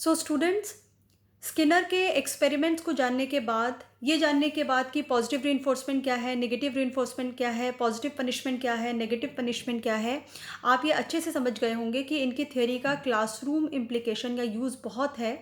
So students, Skinner के experiments को जानने के बाद, ये जानने के बाद कि पॉजिटिव रीइंफोर्समेंट क्या है, नेगेटिव रीइंफोर्समेंट क्या है, पॉजिटिव पनिशमेंट क्या है, नेगेटिव पनिशमेंट क्या है, आप ये अच्छे से समझ गए होंगे कि इनकी थ्योरी का क्लासरूम इम्प्लीकेशन या यूज़ बहुत है।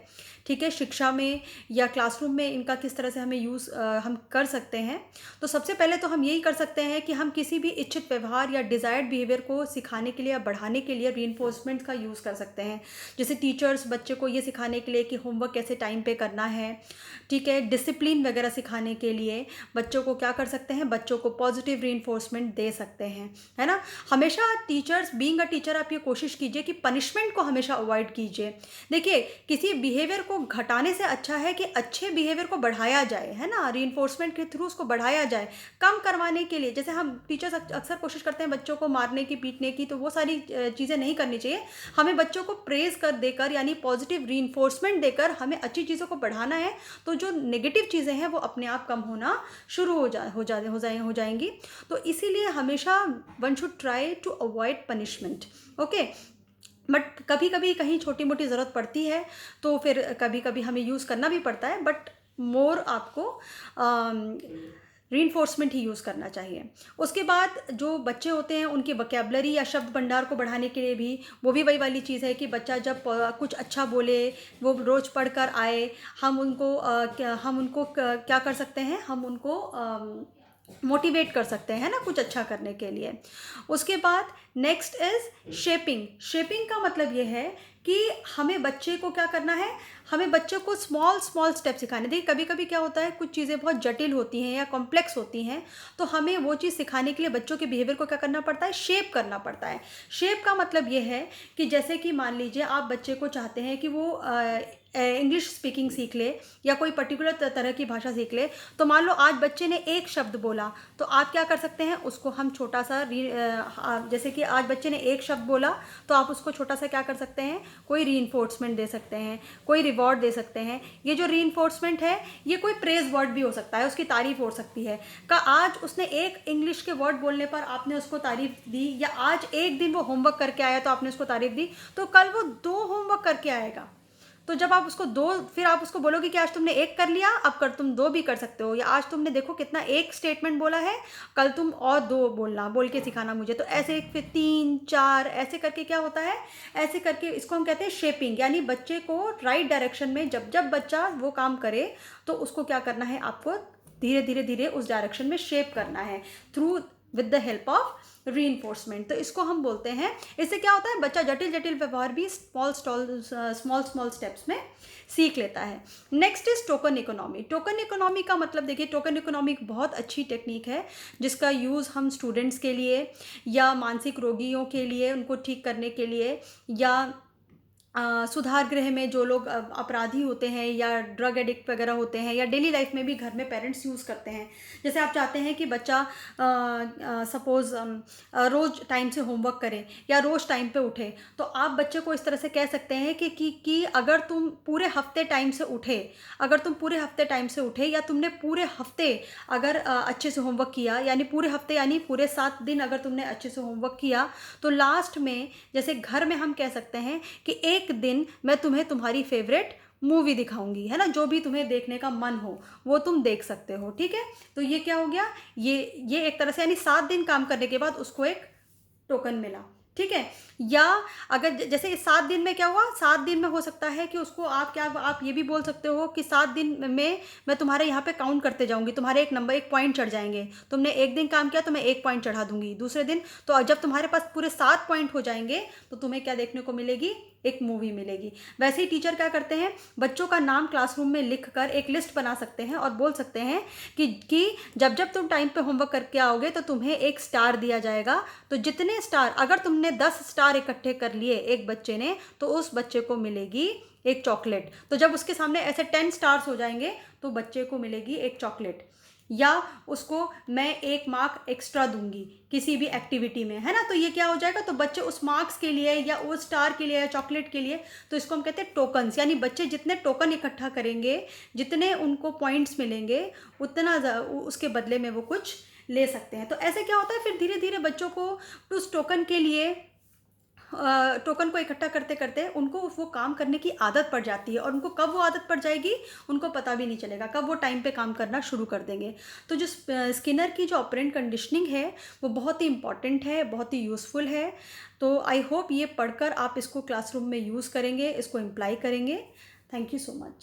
ठीक है, शिक्षा में या क्लासरूम में इनका किस तरह से हमें यूज़ हम कर सकते हैं। तो सबसे पहले तो हम यही कर सकते हैं कि हम किसी भी इच्छित व्यवहार या डिज़ायर्ड बिहेवियर को सिखाने के लिए या बढ़ाने के लिए रीइंफोर्समेंट का यूज़ कर सकते हैं। जैसे टीचर्स बच्चे को ये सिखाने के लिए कि होमवर्क कैसे टाइम पे करना है, ठीक है, डिसिप्लिन वगैरह सिखाने के लिए बच्चों को क्या कर सकते हैं, बच्चों को पॉजिटिव रीइंफोर्समेंट दे सकते हैं, है ना। हमेशा टीचर्स, बीइंग अ टीचर, आप ये कोशिश कीजिए कि पनिशमेंट को हमेशा अवॉइड कीजिए। देखिए, किसी बिहेवियर को घटाने से अच्छा है कि अच्छे बिहेवियर को बढ़ाया जाए, है ना, रीइंफोर्समेंट के थ्रू उसको बढ़ाया जाए। कम करवाने के लिए, जैसे हम टीचर्स अक्सर कोशिश करते हैं बच्चों को मारने की, पीटने की, तो वो सारी चीज़ें नहीं करनी चाहिए। हमें बच्चों को प्रेज़ कर देकर, यानी पॉजिटिव रीइंफोर्समेंट देकर हमें अच्छी चीज़ों को बढ़ाना है, तो जो नेगेटिव चीज़ें हैं वो अपने आप कम होना शुरू हो जाएंगी। तो इसीलिए हमेशा one should try to avoid punishment. Okay, but कभी कभी कहीं छोटी मोटी ज़रूरत पड़ती है, तो फिर कभी कभी हमें यूज़ करना भी पड़ता है, बट मोर आपको रीइंफोर्समेंट ही यूज़ करना चाहिए। उसके बाद जो बच्चे होते हैं उनकी वोकैबुलरी या शब्द भंडार को बढ़ाने के लिए भी, वो भी वही वाली चीज़ है कि बच्चा जब कुछ अच्छा बोले, वो रोज़ पढ़ कर आए, हम उनको क्या कर सकते हैं, हम उनको मोटिवेट कर सकते हैं ना कुछ अच्छा करने के लिए। उसके बाद नेक्स्ट इज शेपिंग। शेपिंग का मतलब ये है कि हमें बच्चे को क्या करना है, हमें बच्चों को स्मॉल स्मॉल स्टेप सिखाने। देखिए, कभी कभी क्या होता है, कुछ चीज़ें बहुत जटिल होती हैं या कॉम्प्लेक्स होती हैं, तो हमें वो चीज़ सिखाने के लिए बच्चों के बिहेवियर को क्या करना पड़ता है, शेप करना पड़ता है। शेप का मतलब ये है कि जैसे कि मान लीजिए आप बच्चे को चाहते हैं कि वो इंग्लिश स्पीकिंग सीख ले या कोई पर्टिकुलर तरह की भाषा सीख ले। तो मान लो आज बच्चे ने एक शब्द बोला, तो आप क्या कर सकते हैं, उसको हम छोटा सा जैसे कि आज बच्चे ने एक शब्द बोला, तो आप उसको छोटा सा क्या कर सकते हैं, कोई रीइंफोर्समेंट दे सकते हैं, कोई रिवॉर्ड दे सकते हैं। ये जो रीइंफोर्समेंट है, ये कोई प्रेज वर्ड भी हो सकता है, उसकी तारीफ हो सकती है। का आज उसने एक इंग्लिश के वर्ड बोलने पर आपने उसको तारीफ दी, या आज एक दिन वो होमवर्क करके आया तो आपने उसको तारीफ दी, तो कल वो 2 होमवर्क करके आएगा। तो जब आप उसको 2, फिर आप उसको बोलोगे कि आज तुमने एक कर लिया, अब कर तुम 2 भी कर सकते हो, या आज तुमने देखो कितना एक स्टेटमेंट बोला है, कल तुम और 2 बोलना, बोल के सिखाना मुझे। तो ऐसे फिर 3 4 ऐसे करके क्या होता है, ऐसे करके इसको हम कहते हैं शेपिंग। यानी बच्चे को राइट डायरेक्शन में जब जब बच्चा वो काम करे, तो उसको क्या करना है, आपको धीरे धीरे धीरे उस डायरेक्शन में शेप करना है through with the help of reinforcement. तो इसको हम बोलते हैं, इससे क्या होता है, बच्चा जटिल जटिल व्यवहार भी स्मॉल स्मॉल स्टेप्स में सीख लेता है। Next is token economy. Token economy का मतलब, देखिए, टोकन इकोनॉमी एक बहुत अच्छी टेक्निक है जिसका यूज़ हम स्टूडेंट्स के लिए या मानसिक रोगियों के लिए, उनको ठीक करने के लिए, या सुधार गृह में जो लोग अपराधी होते हैं या ड्रग एडिक्ट वगैरह होते हैं, या डेली लाइफ में भी घर में पेरेंट्स यूज़ करते हैं। जैसे आप चाहते हैं कि बच्चा सपोज़ रोज़ टाइम से होमवर्क करे या रोज़ टाइम पे उठे, तो आप बच्चे को इस तरह से कह सकते हैं कि अगर तुम पूरे हफ्ते टाइम से उठे, या तुमने पूरे हफ्ते अगर अच्छे से होमवर्क किया, यानी पूरे हफ्ते यानी पूरे 7 दिन अगर तुमने अच्छे से होमवर्क किया, तो लास्ट में जैसे घर में हम कह सकते हैं कि एक दिन मैं तुम्हें तुम्हारी फेवरेट मूवी दिखाऊंगी, है ना, जो भी तुम्हें देखने का मन हो वो तुम देख सकते हो। ठीक है, तो ये क्या हो गया, ये एक तरह से, यानी 7 दिन काम करने के बाद उसको एक टोकन मिला। ठीक है, या अगर जैसे इस 7 दिन में क्या हुआ, 7 दिन में हो सकता है कि उसको आप ये भी बोल सकते हो कि 7 दिन में मैं तुम्हारे यहाँ पे काउंट करते जाऊंगी, तुम्हारे एक नंबर, एक पॉइंट चढ़ जाएंगे। तुमने एक दिन काम किया तो मैं एक पॉइंट चढ़ा दूंगी दूसरे दिन। तो जब तुम्हारे पास पूरे 7 पॉइंट हो जाएंगे, तो तुम्हें क्या देखने को मिलेगी, एक मूवी मिलेगी। वैसे ही टीचर क्या करते हैं, बच्चों का नाम क्लासरूम में लिख कर एक लिस्ट बना सकते हैं और बोल सकते हैं कि जब जब तुम टाइम पे होमवर्क करके आओगे तो तुम्हें एक स्टार दिया जाएगा। तो जितने स्टार, अगर तुमने 10 स्टार इकट्ठे कर लिए एक बच्चे ने, तो उस बच्चे को मिलेगी एक चॉकलेट। तो जब उसके सामने ऐसे 10 स्टार्स हो जाएंगे, तो बच्चे को मिलेगी एक चॉकलेट, या उसको मैं 1 मार्क एक्स्ट्रा दूंगी किसी भी एक्टिविटी में, है ना। तो ये क्या हो जाएगा, तो बच्चे उस मार्क्स के लिए या उस स्टार के लिए या चॉकलेट के लिए, तो इसको हम कहते हैं टोकन्स। यानी बच्चे जितने टोकन इकट्ठा करेंगे, जितने उनको पॉइंट्स मिलेंगे, उतना उसके बदले में वो कुछ ले सकते हैं। तो ऐसे क्या होता है, फिर धीरे धीरे बच्चों को उस टोकन के लिए टोकन को इकट्ठा करते करते उनको वो काम करने की आदत पड़ जाती है, और उनको कब वो आदत पड़ जाएगी उनको पता भी नहीं चलेगा, कब वो टाइम पे काम करना शुरू कर देंगे। तो जो स्किनर की जो ऑपरेंट कंडीशनिंग है वो बहुत ही इंपॉर्टेंट है, बहुत ही यूज़फुल है। तो आई होप ये पढ़कर आप इसको क्लासरूम में यूज़ करेंगे, इसको इम्प्लाई करेंगे। Thank you so much.